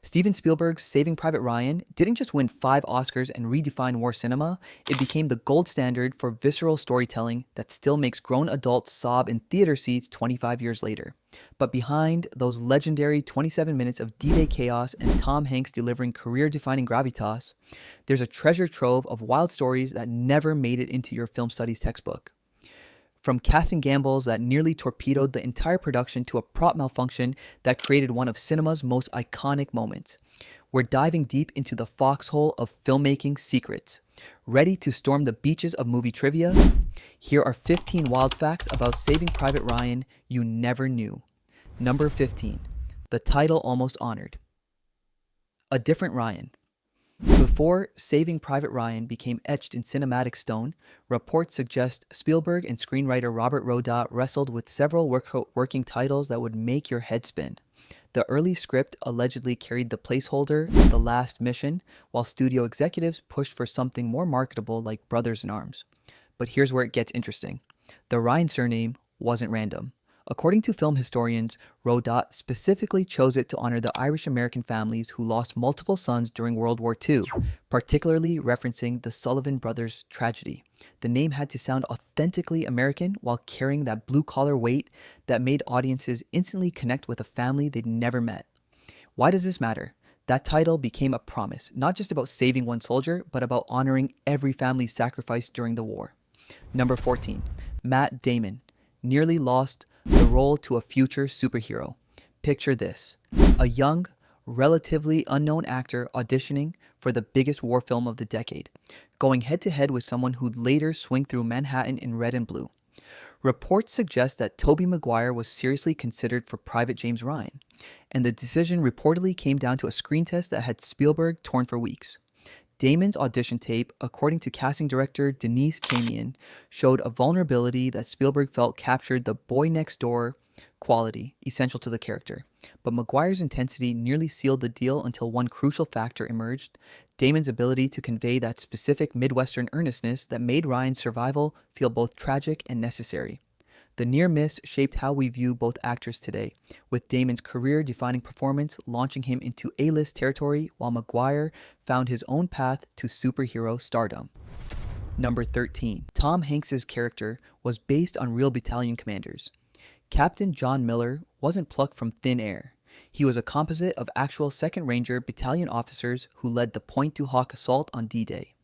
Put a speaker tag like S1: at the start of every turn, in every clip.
S1: Steven Spielberg's Saving Private Ryan didn't just win 5 Oscars and redefine war cinema, it became the gold standard for visceral storytelling that still makes grown adults sob in theater seats 25 years later. But behind those legendary 27 minutes of D-Day chaos and Tom Hanks delivering career-defining gravitas, there's a treasure trove of wild stories that never made it into your film studies textbook. From casting gambles that nearly torpedoed the entire production to a prop malfunction that created one of cinema's most iconic moments. We're diving deep into the foxhole of filmmaking secrets. Ready to storm the beaches of movie trivia? Here are 15 wild facts about Saving Private Ryan you never knew. Number 15. The title almost honored. A Different Ryan. Before Saving Private Ryan became etched in cinematic stone, reports suggest Spielberg and screenwriter Robert Rodat wrestled with several working titles that would make your head spin. The early script allegedly carried the placeholder The Last Mission, while studio executives pushed for something more marketable like Brothers in Arms. But here's where it gets interesting. The Ryan surname wasn't random. According to film historians, Rodat specifically chose it to honor the Irish-American families who lost multiple sons during World War II, particularly referencing the Sullivan brothers' tragedy. The name had to sound authentically American while carrying that blue-collar weight that made audiences instantly connect with a family they'd never met. Why does this matter? That title became a promise, not just about saving one soldier, but about honoring every family's sacrifice during the war. Number 14. Matt Damon nearly lost the role to a future superhero. Picture this: a young, relatively unknown actor auditioning for the biggest war film of the decade, going head-to-head with someone who'd later swing through Manhattan in red and blue. Reports suggest that Tobey Maguire was seriously considered for Private James Ryan, and the decision reportedly came down to a screen test that had Spielberg torn for weeks. Damon's audition tape, according to casting director Denise Chamian, showed a vulnerability that Spielberg felt captured the boy-next-door quality essential to the character. But Maguire's intensity nearly sealed the deal until one crucial factor emerged: Damon's ability to convey that specific Midwestern earnestness that made Ryan's survival feel both tragic and necessary. The near miss shaped how we view both actors today, with Damon's career-defining performance launching him into A-list territory while Maguire found his own path to superhero stardom. Number 13. Tom Hanks's character was based on real battalion commanders. Captain John Miller wasn't plucked from thin air. He was a composite of actual 2nd Ranger battalion officers who led the Point du Hoc assault on D-Day.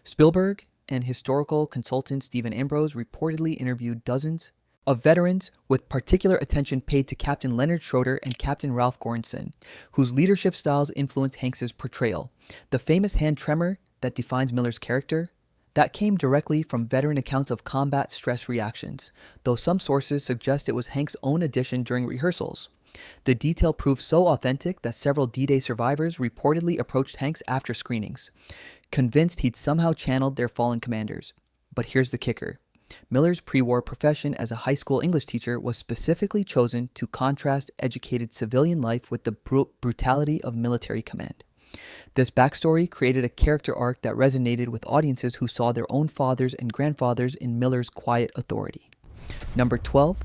S1: Spielberg and historical consultant Stephen Ambrose reportedly interviewed dozens of veterans, with particular attention paid to Captain Leonard Schroeder and Captain Ralph Goranson, whose leadership styles influenced Hanks's portrayal. The famous hand tremor that defines Miller's character, that came directly from veteran accounts of combat stress reactions, though some sources suggest it was Hanks' own addition during rehearsals. The detail proved so authentic that several D-Day survivors reportedly approached Hanks after screenings, convinced he'd somehow channeled their fallen commanders. But here's the kicker. Miller's pre-war profession as a high school English teacher was specifically chosen to contrast educated civilian life with the brutality of military command. This backstory created a character arc that resonated with audiences who saw their own fathers and grandfathers in Miller's quiet authority. Number 12.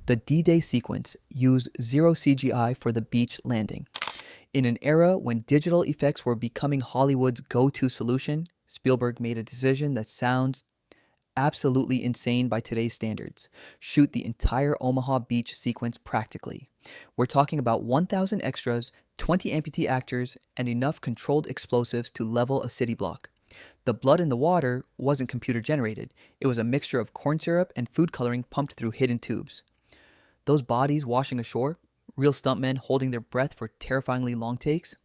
S1: The D-Day sequence used zero CGI for the beach landing. In an era when digital effects were becoming Hollywood's go-to solution, Spielberg made a decision that sounds absolutely insane by today's standards: shoot the entire Omaha Beach sequence practically. We're talking about 1,000 extras, 20 amputee actors, and enough controlled explosives to level a city block. The blood in the water wasn't computer generated. It was a mixture of corn syrup and food coloring pumped through hidden tubes. Those bodies washing ashore, real stuntmen holding their breath for terrifyingly long takes.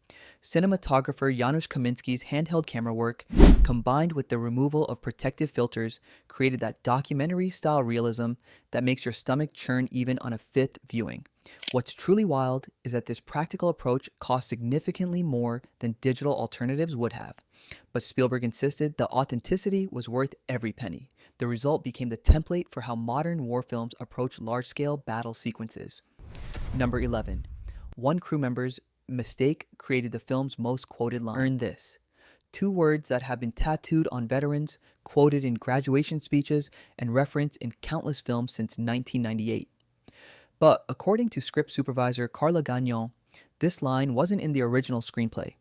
S1: Cinematographer Janusz Kaminski's handheld camera work, combined with the removal of protective filters, created that documentary-style realism that makes your stomach churn even on a 5th viewing. What's truly wild is that this practical approach cost significantly more than digital alternatives would have. But Spielberg insisted the authenticity was worth every penny. The result became the template for how modern war films approach large-scale battle sequences. Number 11. One crew member's mistake created the film's most quoted line. Earn this. 2 words that have been tattooed on veterans, quoted in graduation speeches, and referenced in countless films since 1998. But according to script supervisor Carla Gagnon, This line wasn't in the original screenplay.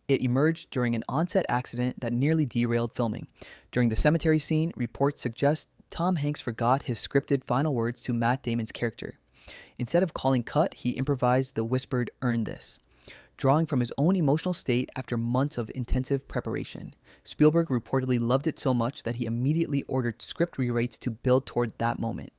S1: It emerged during an on-set accident that nearly derailed filming. During the cemetery scene, reports suggest Tom Hanks forgot his scripted final words to Matt Damon's character. Instead of calling cut, he improvised the whispered "earn this," drawing from his own emotional state after months of intensive preparation. Spielberg reportedly loved it so much that he immediately ordered script rewrites to build toward that moment.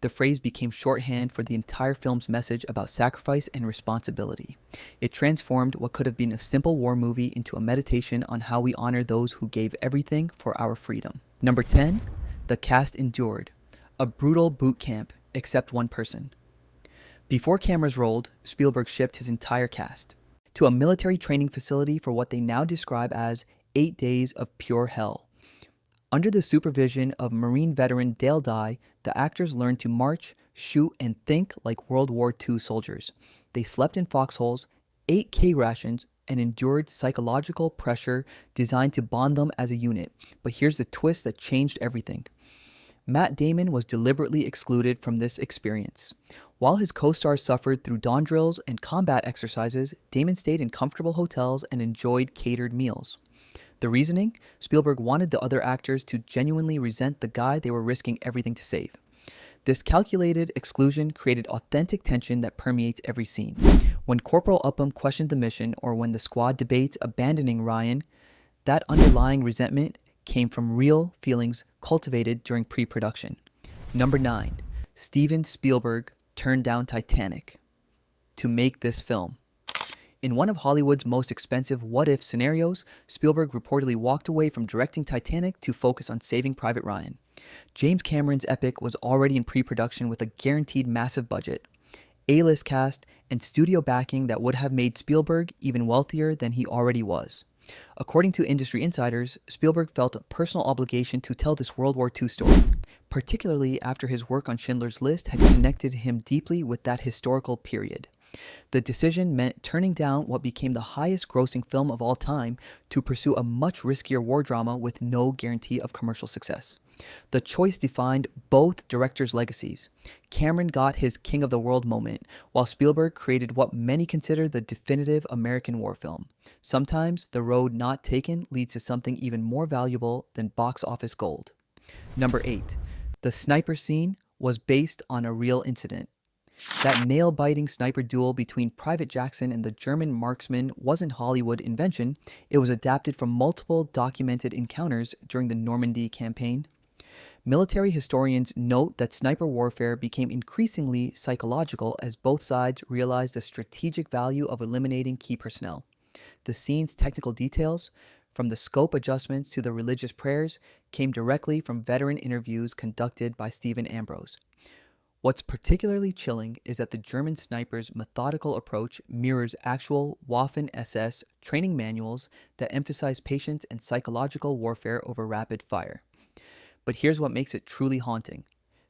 S1: The phrase became shorthand for the entire film's message about sacrifice and responsibility. It transformed what could have been a simple war movie into a meditation on how we honor those who gave everything for our freedom. Number 10, the cast endured. A brutal boot camp, except one person. Before cameras rolled, Spielberg shipped his entire cast to a military training facility for what they now describe as 8 days of pure hell. Under the supervision of Marine veteran Dale Dye, the actors learned to march, shoot, and think like World War II soldiers. They slept in foxholes, ate K rations, and endured psychological pressure designed to bond them as a unit. But here's the twist that changed everything. Matt Damon was deliberately excluded from this experience. While his co-stars suffered through dawn drills and combat exercises, Damon stayed in comfortable hotels and enjoyed catered meals. The reasoning? Spielberg wanted the other actors to genuinely resent the guy they were risking everything to save. This calculated exclusion created authentic tension that permeates every scene. When Corporal Upham questioned the mission, or when the squad debates abandoning Ryan, that underlying resentment came from real feelings cultivated during pre-production. Number 9. Steven Spielberg turned down Titanic to make this film. In one of Hollywood's most expensive what-if scenarios, Spielberg reportedly walked away from directing Titanic to focus on Saving Private Ryan. James Cameron's epic was already in pre-production with a guaranteed massive budget, A-list cast, and studio backing that would have made Spielberg even wealthier than he already was. According to industry insiders, Spielberg felt a personal obligation to tell this World War II story, particularly after his work on Schindler's List had connected him deeply with that historical period. The decision meant turning down what became the highest grossing film of all time to pursue a much riskier war drama with no guarantee of commercial success. The choice defined both directors' legacies. Cameron got his King of the World moment, while Spielberg created what many consider the definitive American war film. Sometimes the road not taken leads to something even more valuable than box office gold. Number 8. The sniper scene was based on a real incident. That nail-biting sniper duel between Private Jackson and the German marksman wasn't Hollywood invention. It was adapted from multiple documented encounters during the Normandy campaign. Military historians note that sniper warfare became increasingly psychological as both sides realized the strategic value of eliminating key personnel. The scene's technical details, from the scope adjustments to the religious prayers, came directly from veteran interviews conducted by Stephen Ambrose. What's particularly chilling is that the German sniper's methodical approach mirrors actual Waffen-SS training manuals that emphasize patience and psychological warfare over rapid fire. But here's what makes it truly haunting.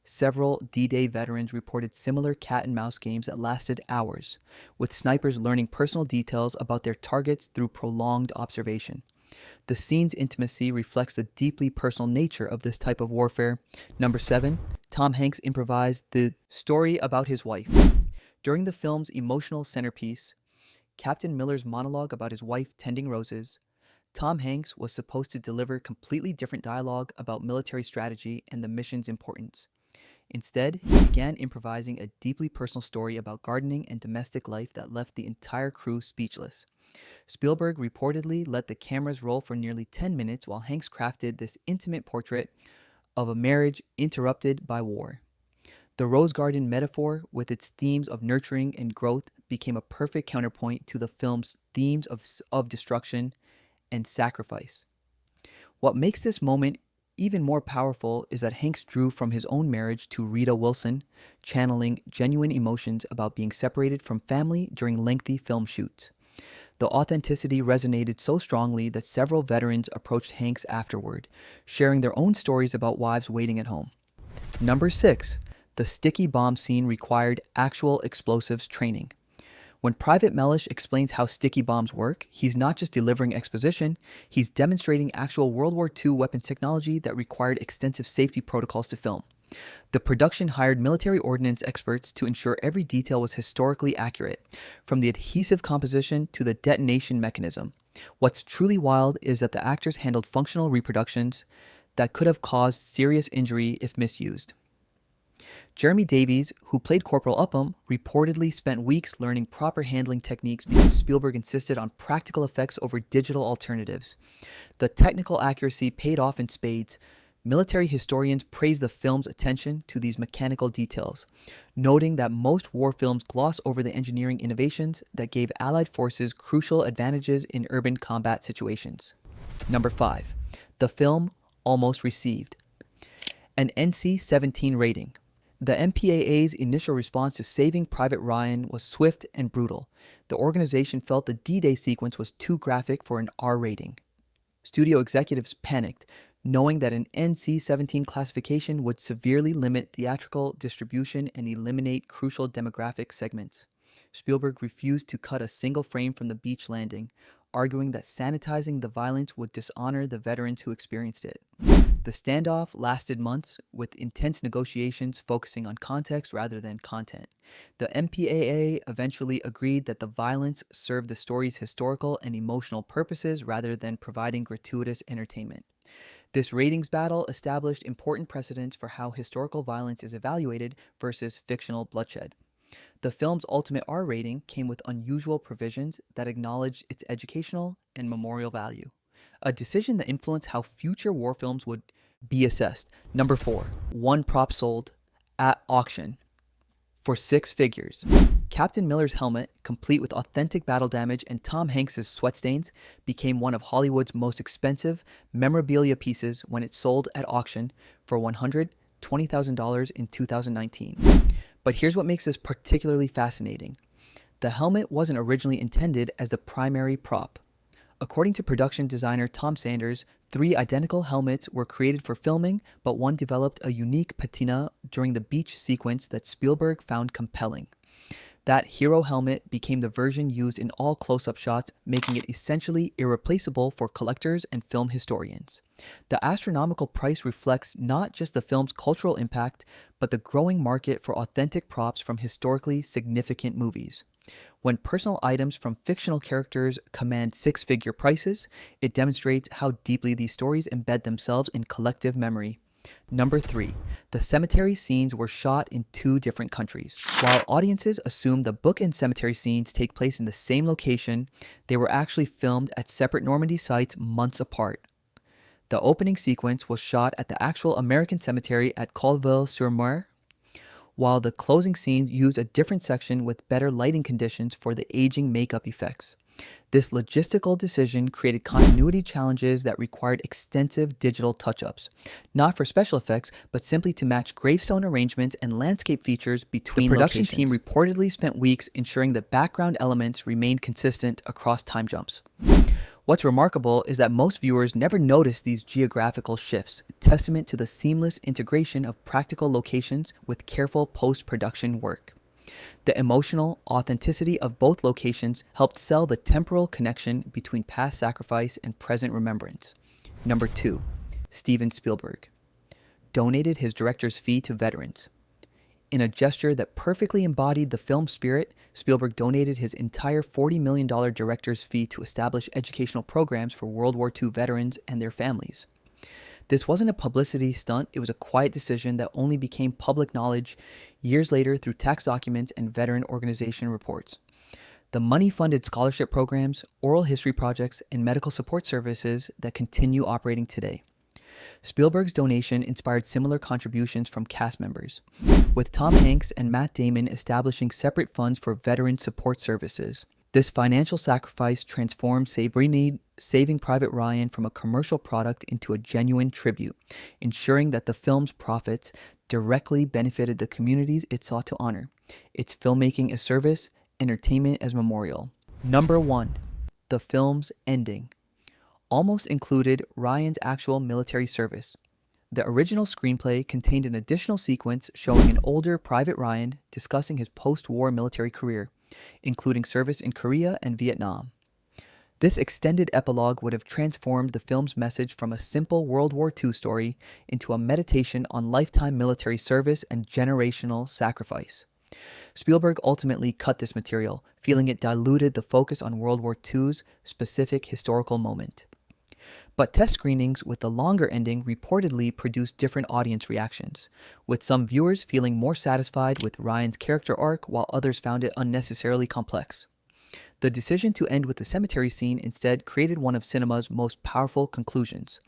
S1: Several D-Day veterans reported similar cat-and-mouse games that lasted hours, with snipers learning personal details about their targets through prolonged observation. The scene's intimacy reflects the deeply personal nature of this type of warfare. Number 7, Tom Hanks improvised the story about his wife. During the film's emotional centerpiece, Captain Miller's monologue about his wife tending roses, Tom Hanks was supposed to deliver completely different dialogue about military strategy and the mission's importance. Instead, he began improvising a deeply personal story about gardening and domestic life that left the entire crew speechless. Spielberg reportedly let the cameras roll for nearly 10 minutes while Hanks crafted this intimate portrait of a marriage interrupted by war. The rose garden metaphor, with its themes of nurturing and growth, became a perfect counterpoint to the film's themes of destruction and sacrifice. What makes this moment even more powerful is that Hanks drew from his own marriage to Rita Wilson, channeling genuine emotions about being separated from family during lengthy film shoots. The authenticity resonated so strongly that several veterans approached Hanks afterward, sharing their own stories about wives waiting at home. Number 6, the sticky bomb scene required actual explosives training. When Private Mellish explains how sticky bombs work, he's not just delivering exposition, he's demonstrating actual World War II weapons technology that required extensive safety protocols to film. The production hired military ordnance experts to ensure every detail was historically accurate, from the adhesive composition to the detonation mechanism. What's truly wild is that the actors handled functional reproductions that could have caused serious injury if misused. Jeremy Davies, who played Corporal Upham, reportedly spent weeks learning proper handling techniques because Spielberg insisted on practical effects over digital alternatives. The technical accuracy paid off in spades. Military historians praise the film's attention to these mechanical details, noting that most war films gloss over the engineering innovations that gave Allied forces crucial advantages in urban combat situations. Number 5. The film almost received an NC-17 rating. The MPAA's initial response to Saving Private Ryan was swift and brutal. The organization felt the D-Day sequence was too graphic for an R rating. Studio executives panicked, knowing that an NC-17 classification would severely limit theatrical distribution and eliminate crucial demographic segments. Spielberg refused to cut a single frame from the beach landing, arguing that sanitizing the violence would dishonor the veterans who experienced it. The standoff lasted months, with intense negotiations focusing on context rather than content. The MPAA eventually agreed that the violence served the story's historical and emotional purposes rather than providing gratuitous entertainment. This ratings battle established important precedents for how historical violence is evaluated versus fictional bloodshed. The film's ultimate R rating came with unusual provisions that acknowledged its educational and memorial value, a decision that influenced how future war films would be assessed. Number 4. One prop sold at auction for 6 figures. Captain Miller's helmet, complete with authentic battle damage and Tom Hanks's sweat stains, became one of Hollywood's most expensive memorabilia pieces when it sold at auction for $120,000 in 2019. But here's what makes this particularly fascinating. The helmet wasn't originally intended as the primary prop. According to production designer Tom Sanders, 3 identical helmets were created for filming, but one developed a unique patina during the beach sequence that Spielberg found compelling. That hero helmet became the version used in all close-up shots, making it essentially irreplaceable for collectors and film historians. The astronomical price reflects not just the film's cultural impact, but the growing market for authentic props from historically significant movies. When personal items from fictional characters command 6-figure prices, it demonstrates how deeply these stories embed themselves in collective memory. Number 3. The cemetery scenes were shot in 2 different countries. While audiences assume the book and cemetery scenes take place in the same location, they were actually filmed at separate Normandy sites months apart. The opening sequence was shot at the actual American cemetery at Colville-sur-Mer, while the closing scenes used a different section with better lighting conditions for the aging makeup effects. This logistical decision created continuity challenges that required extensive digital touch-ups, not for special effects, but simply to match gravestone arrangements and landscape features between locations. The production team reportedly spent weeks ensuring that background elements remained consistent across time jumps. What's remarkable is that most viewers never notice these geographical shifts, testament to the seamless integration of practical locations with careful post-production work. The emotional authenticity of both locations helped sell the temporal connection between past sacrifice and present remembrance. Number 2. Steven Spielberg donated his director's fee to veterans. In a gesture that perfectly embodied the film's spirit, Spielberg donated his entire $40 million director's fee to establish educational programs for World War II veterans and their families. This wasn't a publicity stunt, it was a quiet decision that only became public knowledge years later through tax documents and veteran organization reports. The money funded scholarship programs, oral history projects, and medical support services that continue operating today. Spielberg's donation inspired similar contributions from cast members, with Tom Hanks and Matt Damon establishing separate funds for veteran support services. This financial sacrifice transformed Saving Private Ryan from a commercial product into a genuine tribute, ensuring that the film's profits directly benefited the communities it sought to honor, its filmmaking as service, entertainment as memorial. Number 1. The film's ending almost included Ryan's actual military service. The original screenplay contained an additional sequence showing an older Private Ryan discussing his post-war military career, including service in Korea and Vietnam. This extended epilogue would have transformed the film's message from a simple World War II story into a meditation on lifetime military service and generational sacrifice. Spielberg ultimately cut this material, feeling it diluted the focus on World War II's specific historical moment. But test screenings with the longer ending reportedly produced different audience reactions, with some viewers feeling more satisfied with Ryan's character arc while others found it unnecessarily complex. The decision to end with the cemetery scene instead created one of cinema's most powerful conclusions,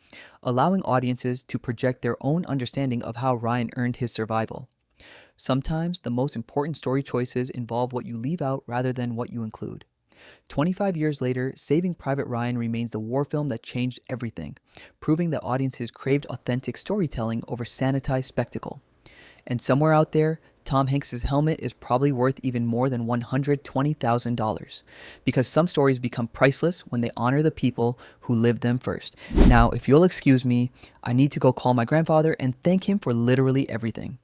S1: allowing audiences to project their own understanding of how Ryan earned his survival. Sometimes the most important story choices involve what you leave out rather than what you include. 25 years later, Saving Private Ryan remains the war film that changed everything, proving that audiences craved authentic storytelling over sanitized spectacle. And somewhere out there, Tom Hanks's helmet is probably worth even more than $120,000, because some stories become priceless when they honor the people who lived them first. Now, if you'll excuse me, I need to go call my grandfather and thank him for literally everything.